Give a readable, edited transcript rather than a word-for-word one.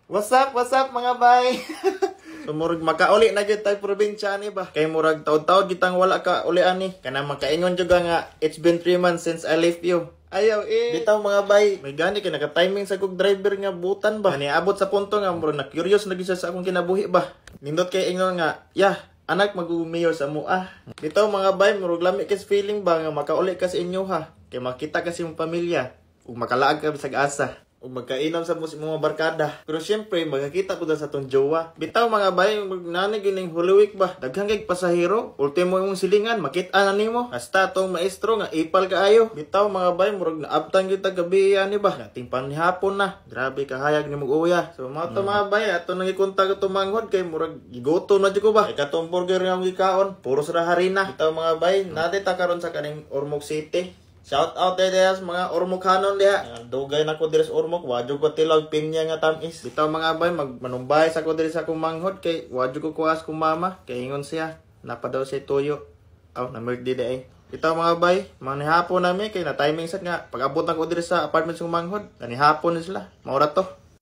What's up mga bay? Murag makauli na gyud tay probinsya ni ba? Kay murag taud-taud gitang wala ka uli ani. Kana makaingon jud nga it's been 3 months since I left you. Ayaw bitaw mga bay. May gani kay naka-timing sa kog driver nga butan ba. Ani abot sa punto nga murag na curious na gyud sa akong kinabuhi ba. Nindot kay ingon nga, anak mag-mayor sa mua. Bitaw mga bay, murag lami kis feeling ba nga makauli ka sa inyo ha. Kay makita kasi yung pamilya ug makalaag ka sa asa. O magkainom sa mga barkada. Pero syempre, magkakita ko sa atong jowa. Bitaw mga bay, magnanig gining Holy Week ba? Daghang kay pasahero, ultimo imong silingan, makita na nimo. Hasta tong maestro nga ipal kaayo. Bitaw mga bay, murag naabtan kita gabi ani ba? Nating panihapon na. Grabe kahayag ni mag-uya. So mga bay, ato nang ikontak ato manghod kay murag gigoto na jud ko ba? Kay katong burger nga gikaon, puro sa harina. Bitaw mga bay, natin ta karon sa kaning Ormoc City. Shout out sa mga Ormocanon diha. Dugay na ko diri sa Ormoc, wadyo ko tilag pinya nga tamis. Bitaw mga bay, manumbay sa ko diri sa akong manghod kay wadyo ko kuwas kong mama. Kay ingon siya, napadaw siya tuyo. Na birthday day. Bitaw mga bay, manihapon nami kay na timing set nga. Pag abot na ko diri sa apartment sa manghod, nanihapon ni sila. Maura to.